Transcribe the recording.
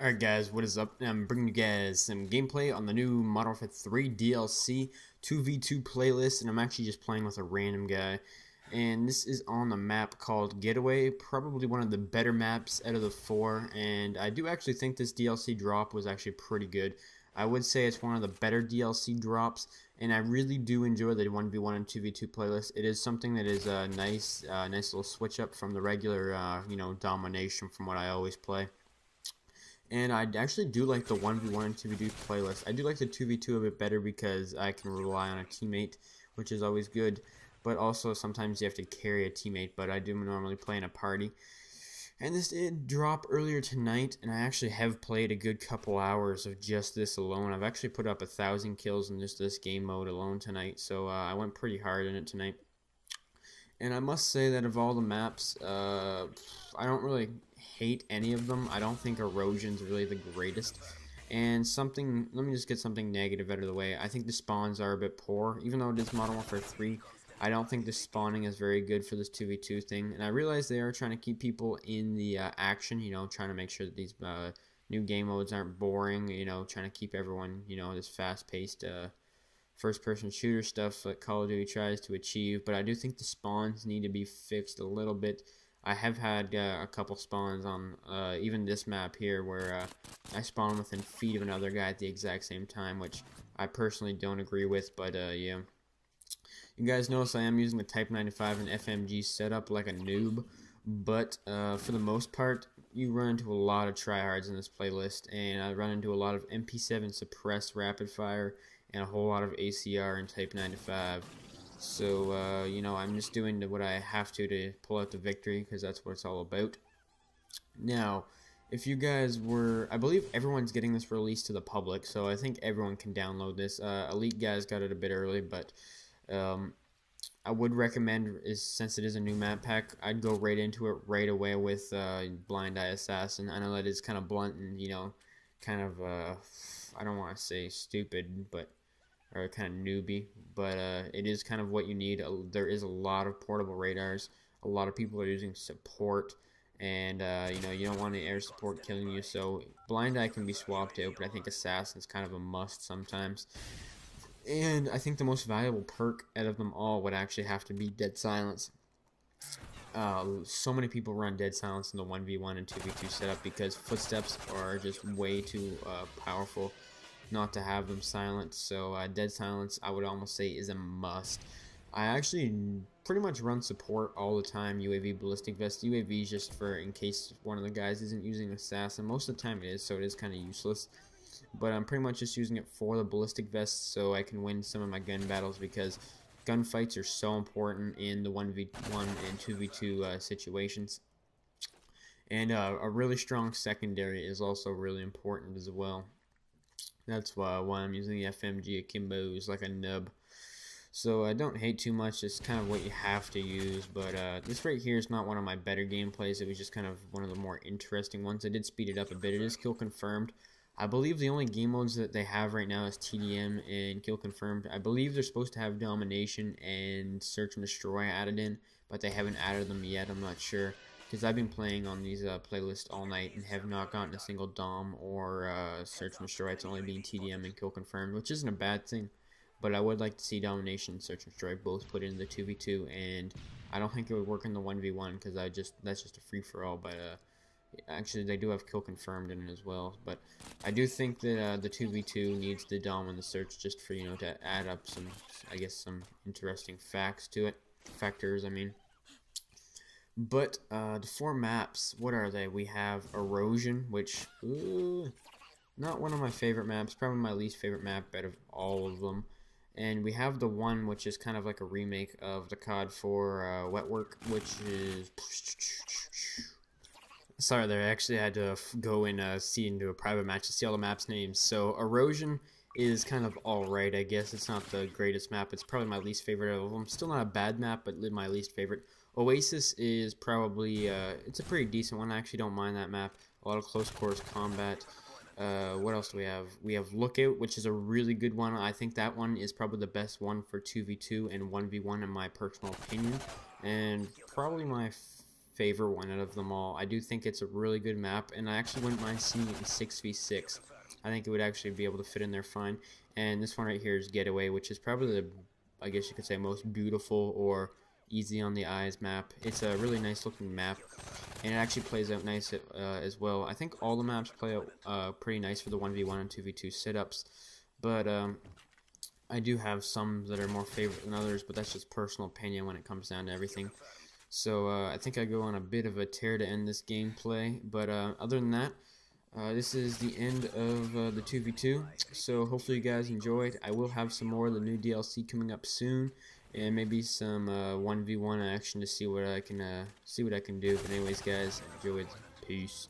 Alright guys, what is up? I'm bringing you guys some gameplay on the new Modern Warfare 3 DLC 2v2 playlist, and I'm actually just playing with a random guy. And this is on the map called Getaway, probably one of the better maps out of the four, and I do actually think this DLC drop was actually pretty good. I would say it's one of the better DLC drops, and I really do enjoy the 1v1 and 2v2 playlist. It is something that is a nice little switch up from the regular, domination from what I always play. And I actually do like the 1v1 and 2v2 playlist. I do like the 2v2 a bit better because I can rely on a teammate, which is always good. But also sometimes you have to carry a teammate, but I do normally play in a party. And this did drop earlier tonight, and I actually have played a good couple hours of just this alone. I've actually put up 1,000 kills in just this game mode alone tonight, so I went pretty hard in it tonight. And I must say that of all the maps, I don't really hate any of them. I don't think Erosion's really the greatest. And let me just get something negative out of the way. I think the spawns are a bit poor. Even though it is Modern Warfare 3, I don't think the spawning is very good for this 2v2 thing. And I realize they are trying to keep people in the action, trying to make sure that these new game modes aren't boring, trying to keep everyone, this fast-paced first-person shooter stuff that Call of Duty tries to achieve. But I do think the spawns need to be fixed a little bit. I have had a couple spawns on even this map here where I spawn within feet of another guy at the exact same time, which I personally don't agree with, but yeah. You guys notice I am using the Type 95 and FMG setup like a noob, but for the most part, you run into a lot of tryhards in this playlist, and I run into a lot of MP7 suppressed rapid fire and a whole lot of ACR and Type 95. So, I'm just doing what I have to pull out the victory, because that's what it's all about. Now, if you guys I believe everyone's getting this released to the public, so I think everyone can download this. Elite guys got it a bit early, but I would recommend, since it is a new map pack, I'd go right into it right away with Blind Eye Assassin. I know that is kind of blunt and, kind of, I don't want to say stupid, or kind of newbie, but it is kind of what you need. There is a lot of portable radars. A lot of people are using support, and you don't want the air support killing you. So Blind Eye can be swapped out, but I think Assassin's kind of a must sometimes. And I think the most valuable perk out of them all would actually have to be Dead Silence. So many people run Dead Silence in the 1v1 and 2v2 setup because footsteps are just way too powerful not to have them silent. So Dead Silence, I would almost say, is a must. I actually pretty much run support all the time. UAV ballistic vest. UAV is just for in case one of the guys isn't using Assassin. Most of the time it is, so it is kind of useless. But I'm pretty much just using it for the ballistic vest so I can win some of my gun battles, because gunfights are so important in the 1v1 and 2v2 situations. And a really strong secondary is also really important as well. That's why I'm using the FMG Akimbos like a nub. So I don't hate too much. It's kind of what you have to use. But this right here is not one of my better gameplays. It was just kind of one of the more interesting ones. I did speed it up a bit. It is kill confirmed. I believe the only game modes that they have right now is TDM and kill confirmed. I believe they're supposed to have domination and search and destroy added in, but they haven't added them yet. I'm not sure, because I've been playing on these playlists all night and have not gotten a single dom or search and destroy. It's only been TDM and kill confirmed, which isn't a bad thing, but I would like to see domination and search and destroy both put into the 2v2, and I don't think it would work in the 1v1 because that's just a free for all. But actually, they do have kill confirmed in it as well, but I do think that the 2v2 needs the dom and the search just for, to add up some, I guess, some interesting factors, I mean. But the four maps, what are they? We have Erosion, which, not one of my favorite maps, probably my least favorite map out of all of them. And we have the one which is kind of like a remake of the COD 4 Wet Work, which is... Sorry there, I actually had to go and see into a private match to see all the maps' names. So Erosion is kind of alright, I guess. It's not the greatest map. It's probably my least favorite of them. Still not a bad map, but my least favorite. Oasis is probably, it's a pretty decent one. I actually don't mind that map. A lot of close quarters combat. What else do we have? We have Lookout, which is a really good one. I think that one is probably the best one for 2v2 and 1v1 in my personal opinion. And probably my favor one out of them all. I do think it's a really good map, and I actually wouldn't mind seeing it in 6v6. I think it would actually be able to fit in there fine. And this one right here is Getaway, which is probably the, I guess you could say, most beautiful or easy on the eyes map. It's a really nice looking map, and it actually plays out nice as well. I think all the maps play out pretty nice for the 1v1 and 2v2 sit-ups, but I do have some that are more favorite than others, but that's just personal opinion when it comes down to everything. So I think I go on a bit of a tear to end this gameplay, but other than that, this is the end of the 2v2, so hopefully you guys enjoyed. I will have some more of the new DLC coming up soon, and maybe some 1v1 action to see what I can do. But anyways, guys, enjoyed. Peace.